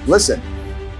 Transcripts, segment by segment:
Listen,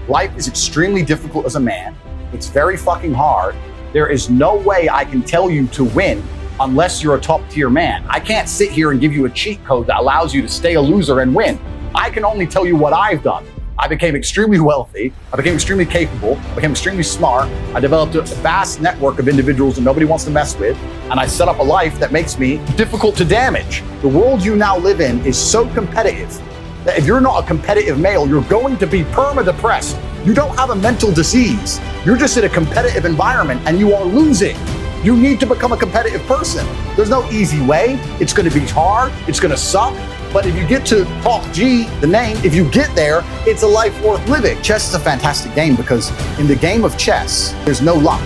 life is extremely difficult as a man. It's very fucking hard. There is no way I can tell you to win unless you're a top tier man. I can't sit here and give you a cheat code that allows you to stay a loser and win. I can only tell you what I've done. I became extremely wealthy. I became extremely capable. I became extremely smart. I developed a vast network of individuals that nobody wants to mess with. And I set up a life that makes me difficult to damage. The world you now live in is so competitive that if you're not a competitive male, you're going to be perma-depressed. You don't have a mental disease. You're just in a competitive environment and you are losing. You need to become a competitive person. There's no easy way. It's gonna be hard, it's gonna suck. But if you get to top G, the name, if you get there, it's a life worth living. Chess is a fantastic game because in the game of chess, there's no luck.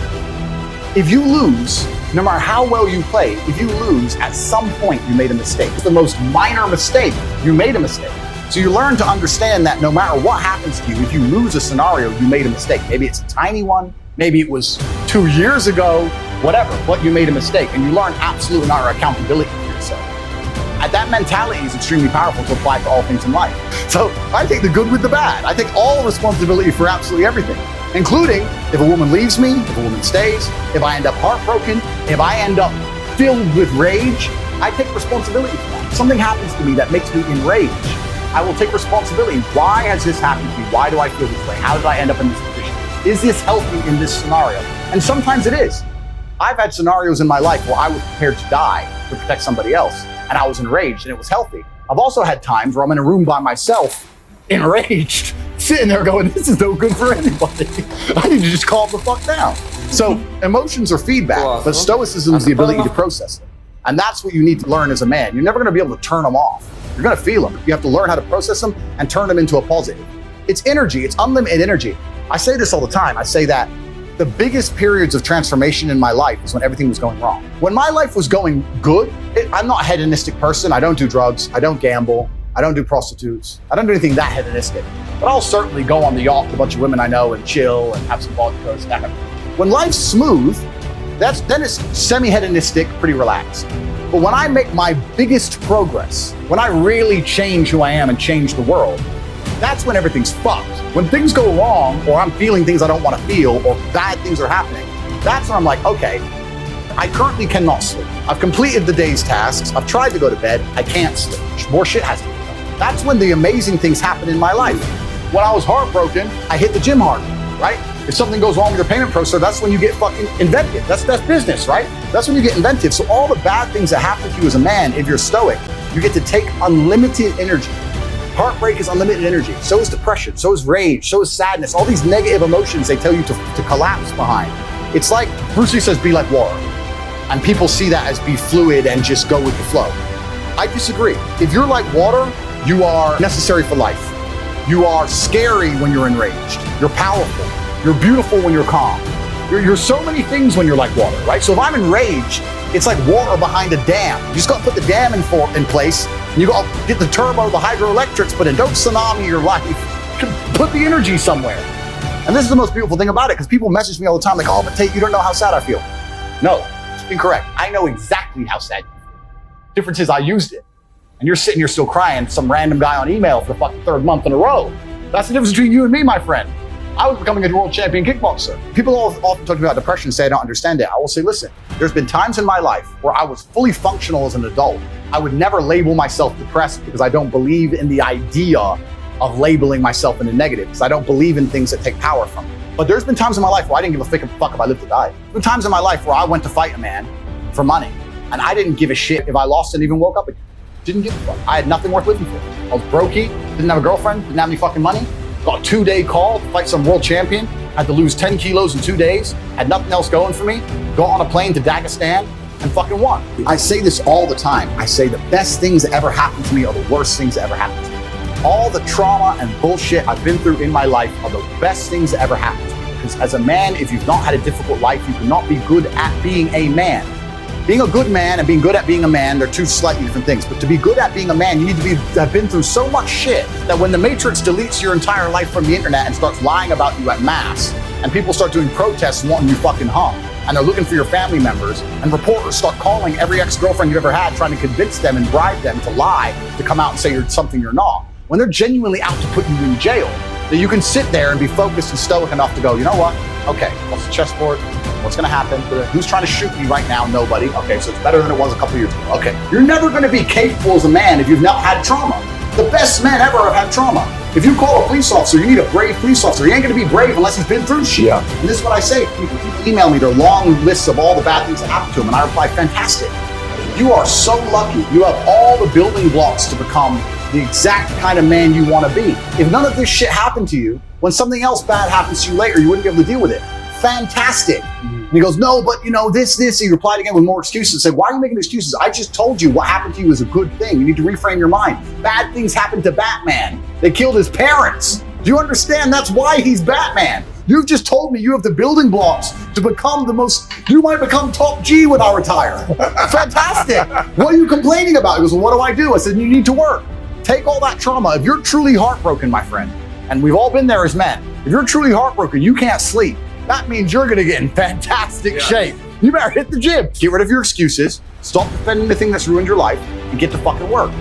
If you lose, no matter how well you play, if you lose, at some point you made a mistake. It's the most minor mistake, you made a mistake. So you learn to understand that no matter what happens to you, if you lose a scenario, you made a mistake. Maybe it's a tiny one, maybe it was 2 years ago, whatever, but you made a mistake and you learn absolute and utter accountability for yourself. And that mentality is extremely powerful to apply to all things in life. So I take the good with the bad. I take all responsibility for absolutely everything, including if a woman leaves me, if a woman stays, if I end up heartbroken, if I end up filled with rage, I take responsibility for that. If something happens to me that makes me enraged, I will take responsibility. Why has this happened to me? Why do I feel this way? How did I end up in this position? Is this healthy in this scenario? And sometimes it is. I've had scenarios in my life where I was prepared to die to protect somebody else, and I was enraged and it was healthy. I've also had times where I'm in a room by myself, enraged, sitting there going, this is no good for anybody. I need to just calm the fuck down. So emotions are feedback, but stoicism is the ability to process them. And that's what you need to learn as a man. You're never gonna be able to turn them off. You're gonna feel them. You have to learn how to process them and turn them into a positive. It's energy, it's unlimited energy. I say this all the time. I say that the biggest periods of transformation in my life is when everything was going wrong. When my life was going good, I'm not a hedonistic person. I don't do drugs, I don't gamble, I don't do prostitutes, I don't do anything that hedonistic. But I'll certainly go on the yacht with a bunch of women I know and chill and have some vodka and that. When life's smooth, then it's semi-hedonistic, pretty relaxed. But when I make my biggest progress, when I really change who I am and change the world, that's when everything's fucked. When things go wrong, or I'm feeling things I don't want to feel, or bad things are happening, that's when I'm like, okay, I currently cannot sleep. I've completed the day's tasks. I've tried to go to bed. I can't sleep. More shit has to be done. That's when the amazing things happen in my life. When I was heartbroken, I hit the gym hard, right? If something goes wrong with your payment processor, that's when you get fucking inventive. That's business, right? That's when you get inventive. So all the bad things that happen to you as a man, if you're stoic, you get to take unlimited energy. Heartbreak is unlimited energy. So is depression, so is rage, so is sadness. All these negative emotions they tell you to collapse behind. It's like, Bruce Lee says, be like water. And people see that as be fluid and just go with the flow. I disagree. If you're like water, you are necessary for life. You are scary when you're enraged. You're powerful. You're beautiful when you're calm. You're so many things when you're like water, right? So if I'm enraged, it's like water behind a dam. You just got to put the dam in place. And you got to get the turbo, the hydroelectrics, but don't tsunami your life. Put the energy somewhere. And this is the most beautiful thing about it, because people message me all the time like, oh, but Tate, you don't know how sad I feel. No, it's incorrect. I know exactly how sad you feel. Difference is I used it. And you're sitting here still crying, some random guy on email for the fucking 3rd month in a row. That's the difference between you and me, my friend. I was becoming a world champion kickboxer. People often talk about depression and say I don't understand it. I will say, listen, there's been times in my life where I was fully functional as an adult. I would never label myself depressed because I don't believe in the idea of labeling myself in the negative, because I don't believe in things that take power from me. But there's been times in my life where I didn't give a fuck if I lived or died. There's been times in my life where I went to fight a man for money, and I didn't give a shit if I lost and even woke up again. Didn't give a fuck. I had nothing worth living for. I was brokey, didn't have a girlfriend, didn't have any fucking money. Got a 2-day call to fight some world champion. Had to lose 10 kilos in 2 days. Had nothing else going for me. Got on a plane to Dagestan and fucking won. I say this all the time. I say the best things that ever happened to me are the worst things that ever happened to me. All the trauma and bullshit I've been through in my life are the best things that ever happened to me. Because as a man, if you've not had a difficult life, you cannot be good at being a man. Being a good man and being good at being a man, they're two slightly different things. But to be good at being a man, you need to have been through so much shit that when the Matrix deletes your entire life from the internet and starts lying about you at mass, and people start doing protests wanting you fucking hung, and they're looking for your family members, and reporters start calling every ex-girlfriend you've ever had, trying to convince them and bribe them to lie, to come out and say you're something you're not, when they're genuinely out to put you in jail, that you can sit there and be focused and stoic enough to go, you know what? Okay, what's the chessboard? What's gonna happen? Who's trying to shoot me right now? Nobody. Okay, so it's better than it was a couple years ago. Okay, you're never gonna be capable as a man if you've not had trauma. The best men ever have had trauma. If you call a police officer, you need a brave police officer. He ain't gonna be brave unless he's been through shit. Yeah. And this is what I say. People email me their long lists of all the bad things that happened to them, and I reply, fantastic. You are so lucky. You have all the building blocks to become the exact kind of man you want to be. If none of this shit happened to you, when something else bad happens to you later, you wouldn't be able to deal with it. Fantastic. And he goes, no, but this. He replied again with more excuses and said, why are you making excuses? I just told you what happened to you is a good thing. You need to reframe your mind. Bad things happened to Batman. They killed his parents. Do you understand? That's why he's Batman. You've just told me you have the building blocks to become you might become top G when I retire. Fantastic. What are you complaining about? He goes, well, what do? I said, you need to work. Take all that trauma. If you're truly heartbroken, my friend, and we've all been there as men, if you're truly heartbroken, you can't sleep. That means you're gonna get in fantastic shape. You better hit the gym. Get rid of your excuses, stop defending the thing that's ruined your life, and get to fucking work.